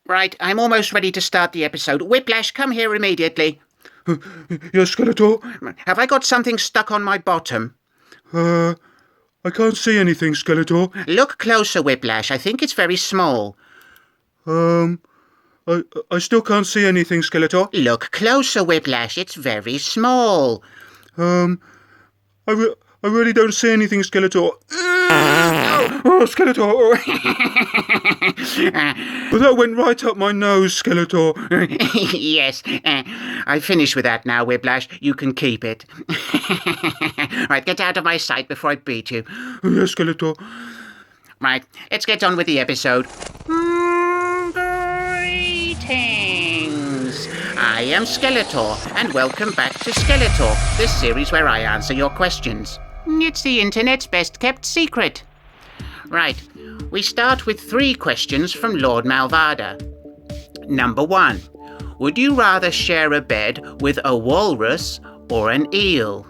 Right, I'm almost ready to start the episode. Whiplash, come here immediately. Yes, Skeletor? Have I got something stuck on my bottom? I can't see anything, Skeletor. Look closer, Whiplash. I think it's very small. I still can't see anything, Skeletor. Look closer, Whiplash. It's very small. I really don't see anything, Skeletor. Oh, Skeletor! But that went right up my nose, Skeletor. Yes, I've finished with that now, Whiplash. You can keep it. Right, get out of my sight before I beat you. Yes, Skeletor. Right, let's get on with the episode. Greetings! I am Skeletor, and welcome back to SkeleTalk, this series where I answer your questions. It's the internet's best-kept secret. Right, we start with 3 questions from Lord Malvada. Number 1. Would you rather share a bed with a walrus or an eel?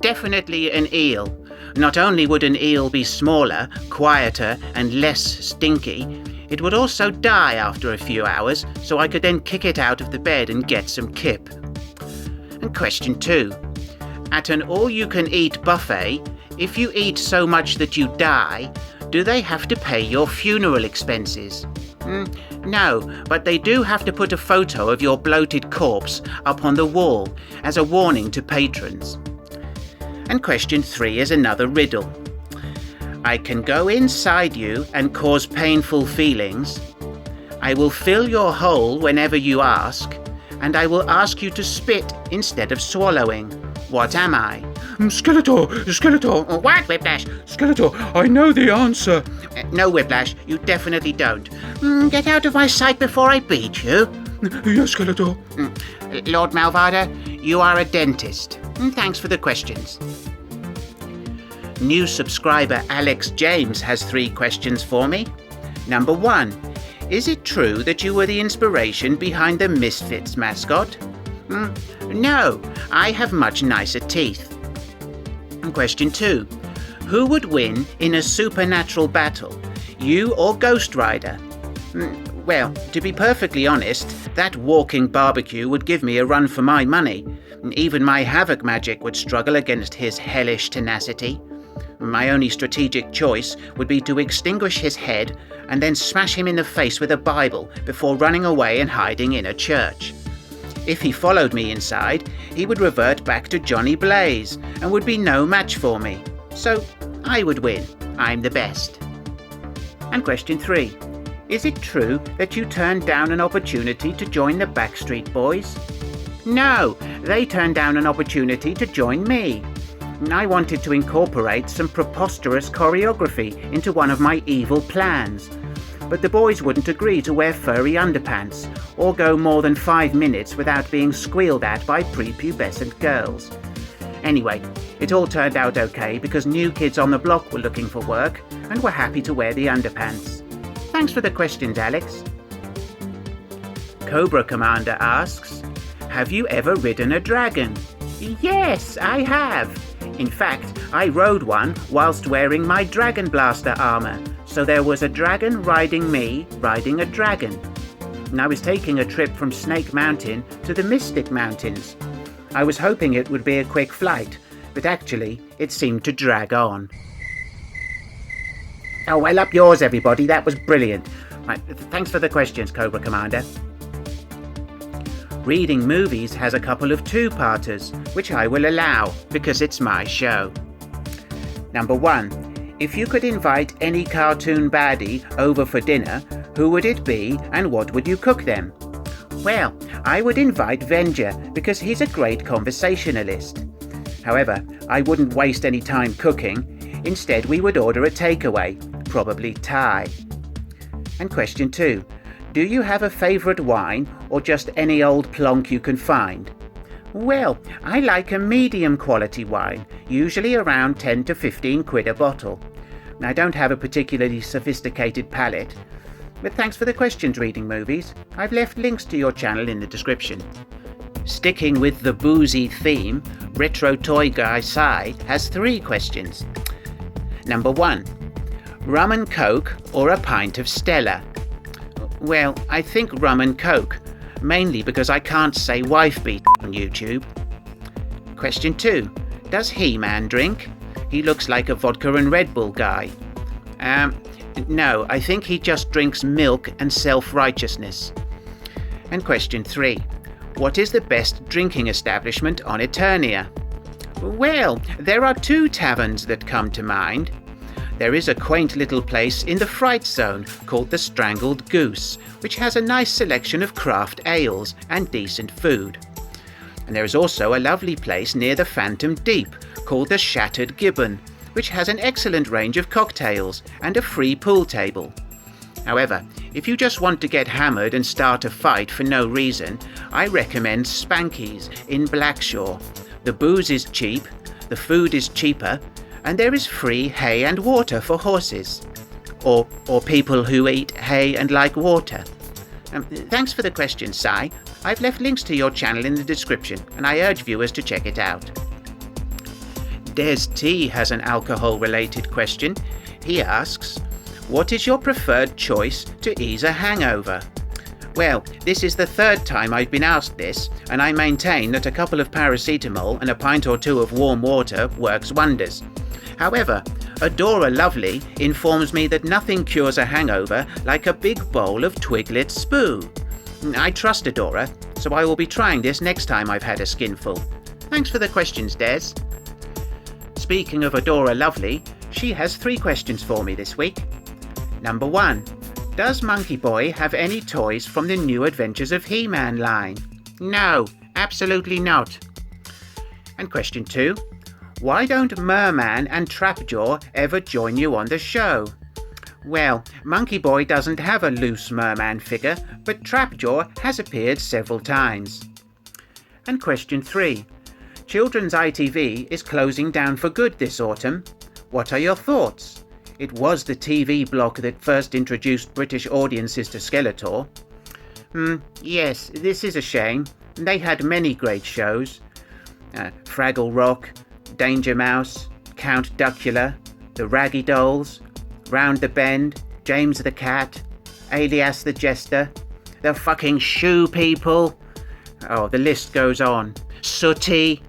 Definitely an eel. Not only would an eel be smaller, quieter, and less stinky, it would also die after a few hours, so I could then kick it out of the bed and get some kip. And question 2. At an all-you-can-eat buffet, if you eat so much that you die, do they have to pay your funeral expenses? No, but they do have to put a photo of your bloated corpse up on the wall as a warning to patrons. And question 3 is another riddle. I can go inside you and cause painful feelings. I will fill your hole whenever you ask, and I will ask you to spit instead of swallowing. What am I? Skeletor! What, Whiplash? Skeletor, I know the answer. No, Whiplash, you definitely don't. Get out of my sight before I beat you. Yes, Skeletor. Lord Malvada, you are a dentist. Thanks for the questions. New subscriber Alex James has 3 questions for me. Number 1. Is it true that you were the inspiration behind the Misfits mascot? No, I have much nicer teeth. Question 2. Who would win in a supernatural battle, you or Ghost Rider? Well, to be perfectly honest, that walking barbecue would give me a run for my money. Even my havoc magic would struggle against his hellish tenacity. My only strategic choice would be to extinguish his head and then smash him in the face with a Bible before running away and hiding in a church. If he followed me inside, he would revert back to Johnny Blaze and would be no match for me. So I would win. I'm the best. And question 3. Is it true that you turned down an opportunity to join the Backstreet Boys? No, they turned down an opportunity to join me. I wanted to incorporate some preposterous choreography into one of my evil plans. But the boys wouldn't agree to wear furry underpants or go more than 5 minutes without being squealed at by prepubescent girls. Anyway, it all turned out okay because new kids on the block were looking for work and were happy to wear the underpants. Thanks for the questions, Alex. Cobra Commander asks, have you ever ridden a dragon? Yes, I have. In fact, I rode one whilst wearing my Dragon Blaster armor. So there was a dragon riding me, riding a dragon. And I was taking a trip from Snake Mountain to the Mystic Mountains. I was hoping it would be a quick flight, but actually it seemed to drag on. Oh, well, up yours, everybody. That was brilliant. Right, thanks for the questions, Cobra Commander. Reading Movies has a couple of 2-parters, which I will allow because it's my show. Number 1. If you could invite any cartoon baddie over for dinner, who would it be and what would you cook them? Well, I would invite Venger because he's a great conversationalist. However, I wouldn't waste any time cooking. Instead, we would order a takeaway, probably Thai. And question 2. Do you have a favourite wine or just any old plonk you can find? Well, I like a medium quality wine, usually around 10 to 15 quid a bottle. I don't have a particularly sophisticated palate. But thanks for the questions, Reading Movies. I've left links to your channel in the description. Sticking with the boozy theme, Retro Toy Guy Sai has 3 questions. Number 1. Rum and Coke or a pint of Stella? Well, I think rum and coke, mainly because I can't say wife beat on YouTube. Question 2. Does He-Man drink? He looks like a vodka and Red Bull guy. No, I think he just drinks milk and self-righteousness. And question 3. What is the best drinking establishment on Eternia? Well, there are 2 taverns that come to mind. There is a quaint little place in the Fright Zone called the Strangled Goose, which has a nice selection of craft ales and decent food. And there is also a lovely place near the Phantom Deep called the Shattered Gibbon, which has an excellent range of cocktails and a free pool table. However, if you just want to get hammered and start a fight for no reason, I recommend Spanky's in Blackshaw. The booze is cheap, the food is cheaper, and there is free hay and water for horses. Or people who eat hay and like water. Thanks for the question, Sai. I've left links to your channel in the description, and I urge viewers to check it out. Des T has an alcohol-related question. He asks, what is your preferred choice to ease a hangover? Well, this is the 3rd time I've been asked this, and I maintain that a couple of paracetamol and a pint or 2 of warm water works wonders. However, Adora Lovely informs me that nothing cures a hangover like a big bowl of Twiglet Spoo. I trust Adora, so I will be trying this next time I've had a skinful. Thanks for the questions, Des. Speaking of Adora Lovely, she has 3 questions for me this week. Number 1. Does Monkey Boy have any toys from the New Adventures of He-Man line? No, absolutely not. And question 2. Why don't Merman and Trapjaw ever join you on the show? Well, Monkey Boy doesn't have a loose Merman figure, but Trapjaw has appeared several times. And question 3. Children's ITV is closing down for good this autumn. What are your thoughts? It was the TV block that first introduced British audiences to Skeletor. Yes, this is a shame. They had many great shows. Fraggle Rock, Danger Mouse, Count Duckula, The Raggy Dolls, Round the Bend, James the Cat, Alias the Jester, the fucking Shoe People. Oh, the list goes on. Sooty.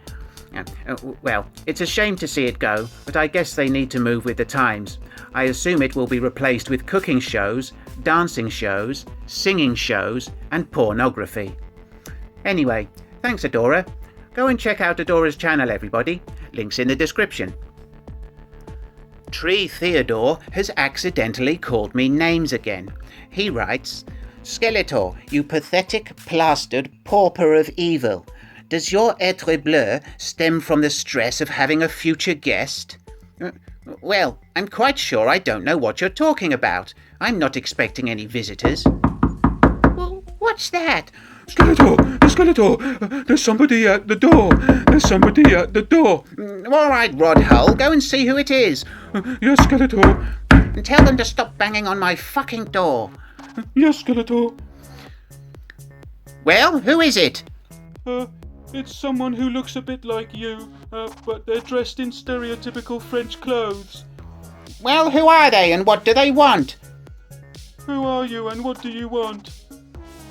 Well, it's a shame to see it go, but I guess they need to move with the times. I assume it will be replaced with cooking shows, dancing shows, singing shows, and pornography. Anyway, thanks Adora. Go and check out Adora's channel, everybody. Links in the description. Tree Theodore has accidentally called me names again. He writes, Skeletor, you pathetic, plastered pauper of evil. Does your être bleu stem from the stress of having a future guest? Well, I'm quite sure I don't know what you're talking about. I'm not expecting any visitors. Well, what's that? Skeletor! There's somebody at the door! There's somebody at the door! All right, Rodhull, go and see who it is. Yes, Skeletor! And tell them to stop banging on my fucking door. Yes, Skeletor! Well, who is it? It's someone who looks a bit like you, but they're dressed in stereotypical French clothes. Well, who are they and what do they want? Who are you and what do you want?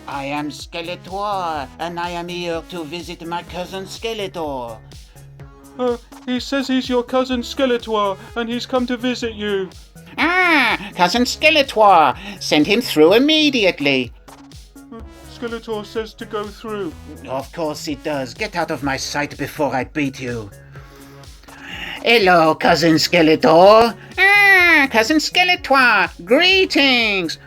I am Skeletor, and I am here to visit my cousin Skeletor. He says he's your cousin Skeletor, and he's come to visit you. Ah, cousin Skeletor. Send him through immediately. Skeletor says to go through. Of course it does. Get out of my sight before I beat you. Hello, cousin Skeletor. Ah, cousin Skeletor. Greetings.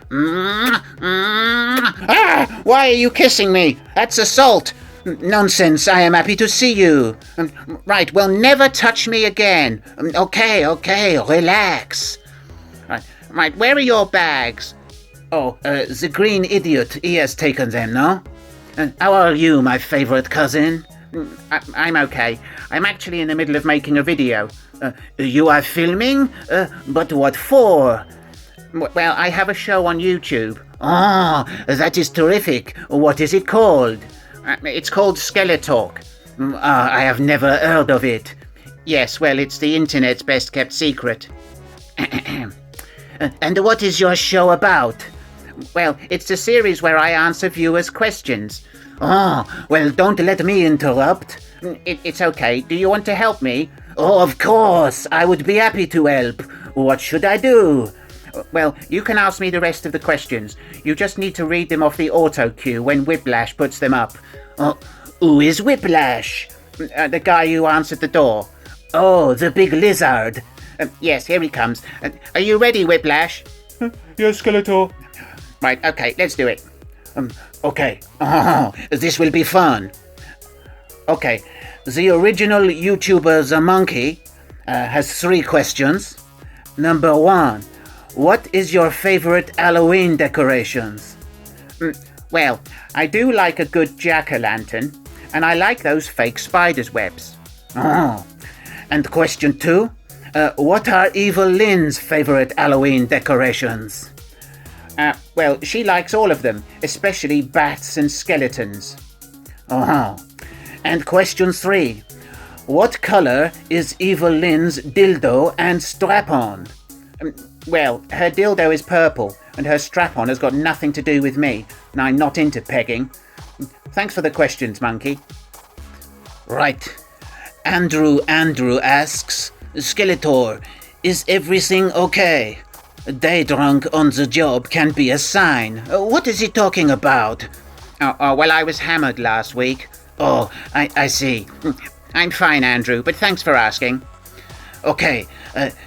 Ah, why are you kissing me? That's assault. Nonsense, I am happy to see you. Right, well, never touch me again. Okay, relax. Right, where are your bags? Oh, the green idiot, he has taken them, no? How are you, my favorite cousin? I'm okay. I'm actually in the middle of making a video. You are filming? But what for? Well, I have a show on YouTube. Oh, that is terrific. What is it called? It's called SkeleTalk. I have never heard of it. Yes, well, it's the internet's best kept secret. And what is your show about? Well, it's a series where I answer viewers' questions. Oh, well, don't let me interrupt. It's okay. Do you want to help me? Oh, of course, I would be happy to help. What should I do? Well, you can ask me the rest of the questions. You just need to read them off the auto cue when Whiplash puts them up. Who is Whiplash? The guy who answered the door. Oh, the big lizard. Yes, here he comes. Are you ready, Whiplash? Yes, Skeletor. Right, okay, let's do it. Okay. Oh, this will be fun. Okay, the original YouTuber The Monkey has 3 questions. Number 1, what is your favorite Halloween decorations? Well, I do like a good jack-o'-lantern, and I like those fake spider's webs. Oh, and question 2, what are Evil Lynn's favorite Halloween decorations? Well, she likes all of them, especially bats and skeletons. Oh, and question 3, what color is Evil Lynn's dildo and strap-on? Well, her dildo is purple, and her strap-on has got nothing to do with me, and I'm not into pegging. Thanks for the questions, Monkey. Right. Andrew asks, Skeletor, is everything okay? Day drunk on the job can be a sign. What is he talking about? Well, I was hammered last week. Oh, I see. I'm fine, Andrew, but thanks for asking. Okay,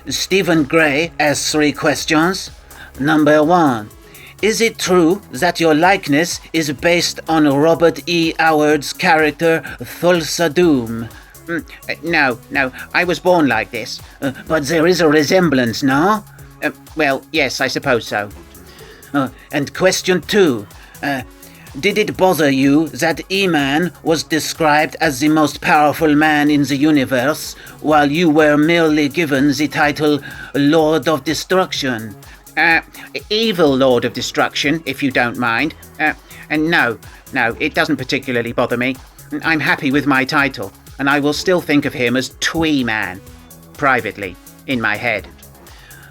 Stephen Gray has 3 questions. Number 1, is it true that your likeness is based on Robert E. Howard's character Thulsa Doom? No, I was born like this. But there is a resemblance, no? Well, yes, I suppose so. And question 2, did it bother you that E-Man was described as the most powerful man in the universe, while you were merely given the title Lord of Destruction? Evil Lord of Destruction, if you don't mind. And no, it doesn't particularly bother me. I'm happy with my title, and I will still think of him as Twee Man, privately, in my head.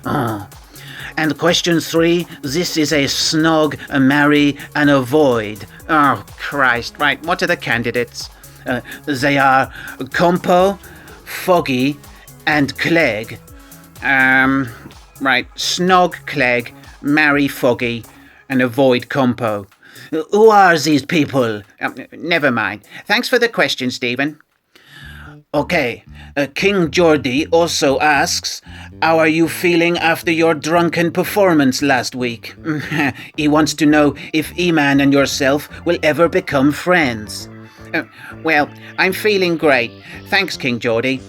And question 3, this is a snog, a marry, and avoid. Oh, Christ. Right, what are the candidates? They are Compo, Foggy, and Clegg. Right, snog Clegg, marry Foggy, and avoid Compo. Who are these people? Never mind. Thanks for the question, Stephen. Okay, King Geordie also asks, how are you feeling after your drunken performance last week? He wants to know if E-Man and yourself will ever become friends. Well, I'm feeling great. Thanks, King Geordie.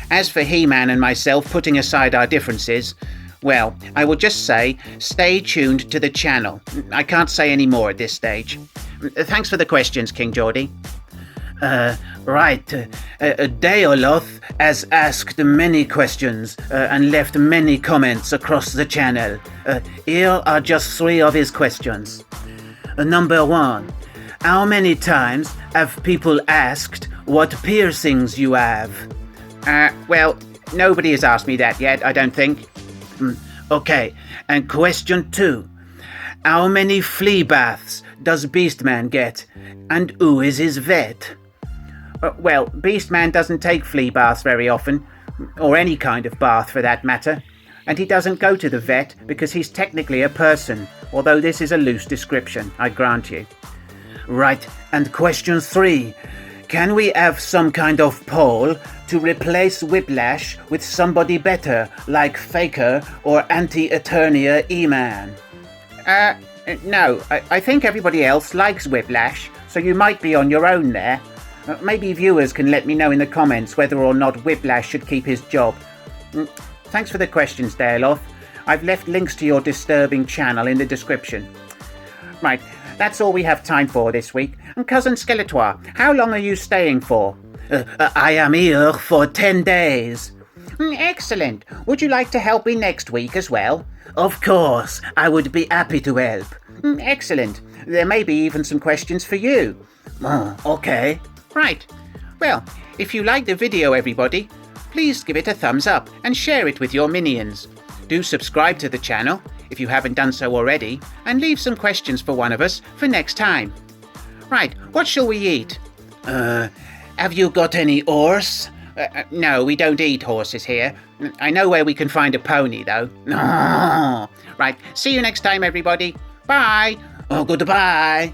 As for He-Man and myself putting aside our differences, well, I will just say, stay tuned to the channel. I can't say any more at this stage. Thanks for the questions, King Geordie. Right. Deoloth has asked many questions and left many comments across the channel. Here are just 3 of his questions. Number 1. How many times have people asked what piercings you have? Well, nobody has asked me that yet, I don't think. Okay, and question 2. How many flea baths does Beastman get? And who is his vet? Well, Beastman doesn't take flea baths very often, or any kind of bath for that matter, and he doesn't go to the vet because he's technically a person, although this is a loose description, I grant you. Right, and question 3. Can we have some kind of poll to replace Whiplash with somebody better, like Faker or anti-Eternia E-Man? No, I think everybody else likes Whiplash, so you might be on your own there. Maybe viewers can let me know in the comments whether or not Whiplash should keep his job. Thanks for the questions, Deoloth. I've left links to your disturbing channel in the description. Right, that's all we have time for this week. And Cousin Skeletor, how long are you staying for? I am here for 10 days. Excellent. Would you like to help me next week as well? Of course, I would be happy to help. Excellent. There may be even some questions for you. Okay. Right. Well, if you like the video, everybody, please give it a thumbs up and share it with your minions. Do subscribe to the channel. if you haven't done so already, and leave some questions for one of us for next time. Right, what shall we eat? Have you got any horse? No, we don't eat horses here. I know where we can find a pony, though. Right, see you next time, everybody. Bye. Oh, goodbye.